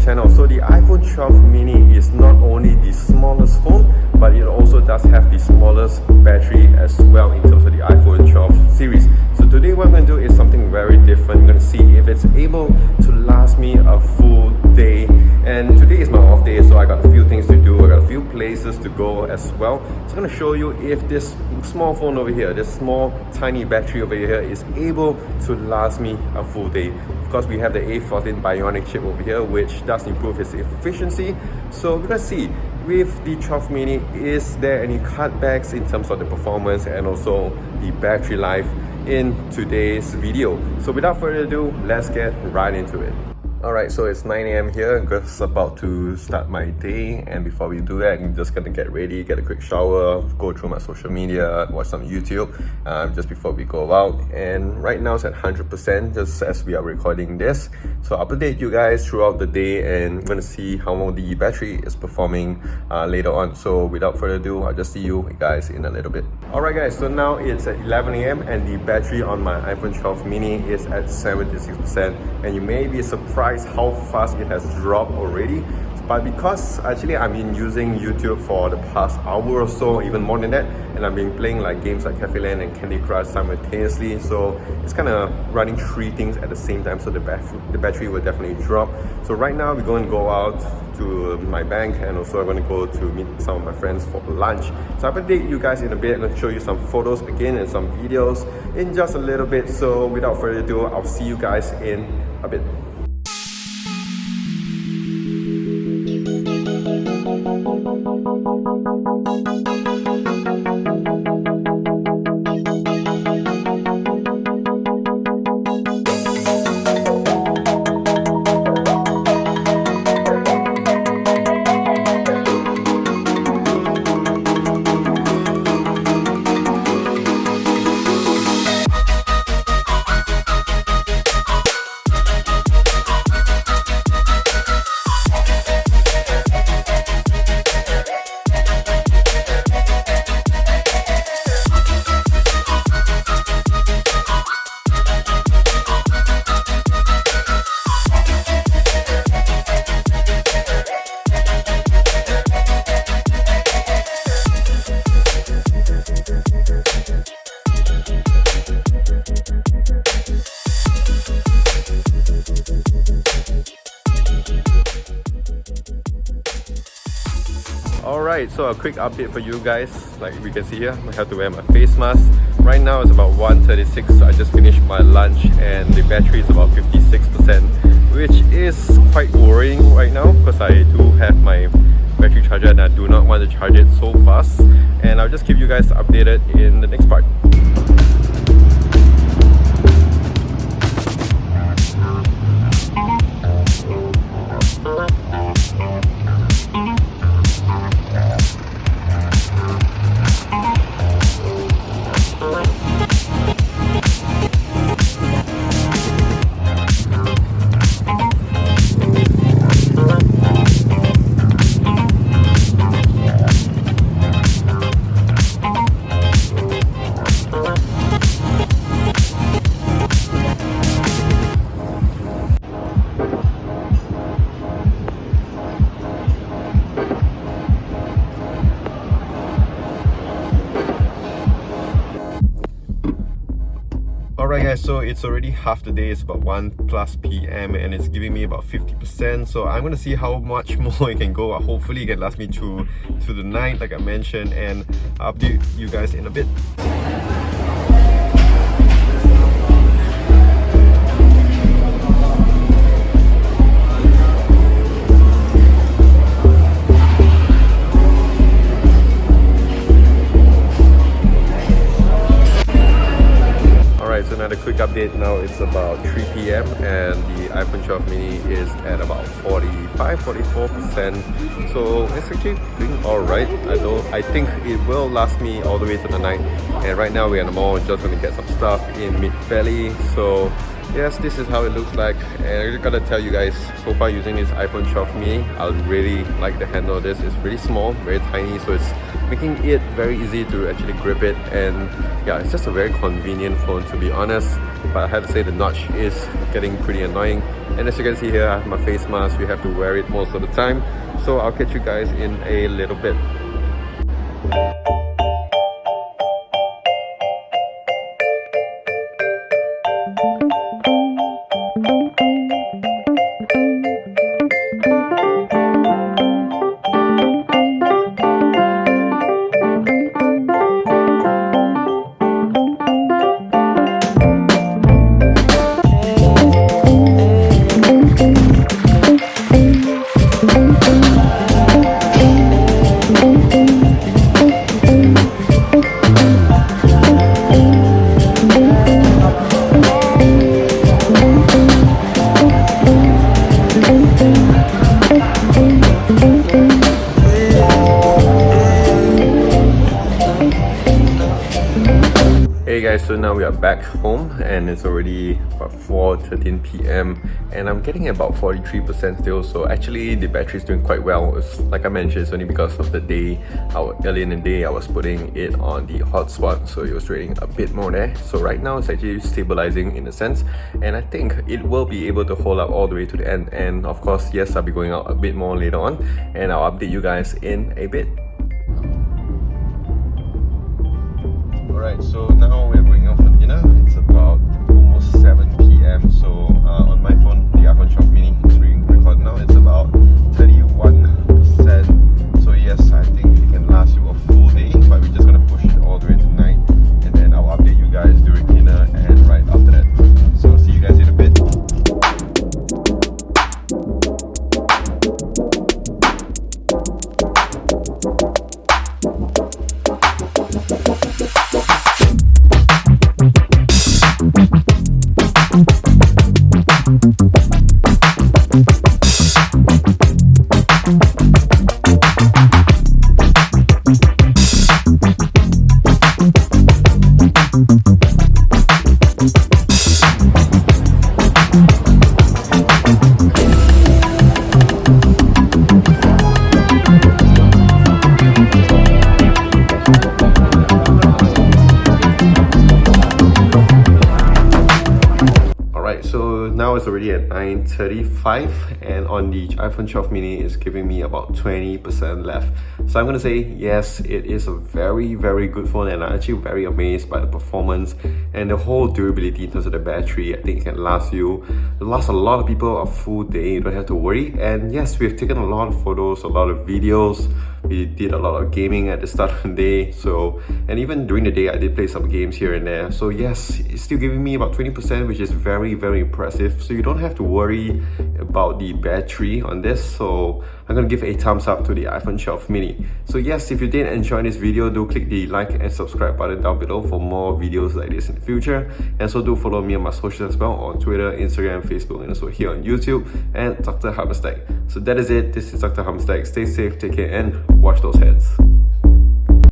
channel. So the iPhone 12 mini is not only the smallest phone, but it also does have the smallest battery as well in terms of the iPhone 12 series. So today what I'm going to do is something very different. I'm going to see if it's able to last me a full day. And today is my off day, so I got a few things to do, I got a few places to go as well. So I'm going to show you if this small phone over here, this small tiny battery over here is able to last me a full day. Of course, we have the A14 Bionic chip over here, which does improve its efficiency. So we're going to see with the 12 mini, is there any cutbacks in terms of the performance and also the battery life in today's video. So without further ado, let's get right into it. Alright, so it's 9 AM here. I'm just about to start my day, and before we do that, I'm just gonna get ready, get a quick shower, go through my social media, watch some YouTube just before we go out. And right now it's at 100% just as we are recording this. So I'll update you guys throughout the day, and I'm gonna see how the battery is performing later on. So without further ado, I'll just see you guys in a little bit. Alright guys, so now it's at 11 AM and the battery on my iPhone 12 mini is at 76%, and you may be surprised how fast it has dropped already. But because actually I've been using YouTube for the past hour or so, even more than that, and I've been playing like games like Cafe Land and Candy Crush simultaneously, so it's kind of running three things at the same time, so the battery will definitely drop. So right now we're going to go out to my bank, and also I'm going to go to meet some of my friends for lunch. So I'll update you guys in a bit. I'm going to show you some photos again and some videos in just a little bit. So without further ado, I'll see you guys in a bit. Alright, so a quick update for you guys. Like we can see here, I have to wear my face mask. Right now it's about 1:36, so I just finished my lunch and the battery is about 56%, which is quite worrying right now because I do have my battery charger and I do not want to charge it so fast. And I'll just keep you guys updated in the next part. Alright guys, so it's already half the day, it's about 1+ PM and it's giving me about 50%. So I'm gonna see how much more it can go. Hopefully it can last me through to the night like I mentioned, and I'll update you guys in a bit. So another quick update, now it's about 3 PM and the iPhone 12 mini is at about 45-44%. So it's actually doing alright. I think it will last me all the way to the night. And right now we're at the mall, just gonna get some stuff in Mid Valley. So yes, this is how it looks like. And I just gotta tell you guys, so far using this iPhone 12 mini, I really like the handle of this. It's really small, very tiny, so it's making it very easy to actually grip it, and yeah, it's just a very convenient phone to be honest. But I have to say the notch is getting pretty annoying, and as you can see here, I have my face mask. You have to wear it most of the time, so I'll catch you guys in a little bit. Hey guys, so now we are back home and it's already about 4:13 p.m. and I'm getting about 43% still, so actually the battery is doing quite well. It's, like I mentioned, it's only because of the day, early in the day I was putting it on the hotspot, so it was draining a bit more there. So right now it's actually stabilizing in a sense, and I think it will be able to hold up all the way to the end. And of course, yes, I'll be going out a bit more later on and I'll update you guys in a bit. Alright, so now we're going out for dinner. It's about almost 7 p.m. So on my phone, the iPhone 12 mini is being recorded now. It's about 31%. So yes, I think it can last you a full day, but we're just gonna push it all the way tonight, and then I'll update you guys during dinner and right after that. So see you guys in a bit. So now it's already at 9:35 and on the iPhone 12 mini it's giving me about 20% left. So I'm gonna say yes, it is a very good phone, and I'm actually very amazed by the performance and the whole durability in terms of the battery. I think it can last a lot of people a full day. You don't have to worry. And yes, we've taken a lot of photos, a lot of videos. We did a lot of gaming at the start of the day, and even during the day I did play some games here and there. So yes, it's still giving me about 20%, which is very impressive. So you don't have to worry about the battery on this. So I'm gonna give a thumbs up to the iPhone 12 mini. So yes, if you did enjoy this video, do click the like and subscribe button down below for more videos like this in the future. And so do follow me on my socials as well, on Twitter, Instagram, Facebook, and also here on YouTube, and Dr. Hammerstack. So that is it. This is Dr. Hammerstack. Stay safe, take care, and wash those hands.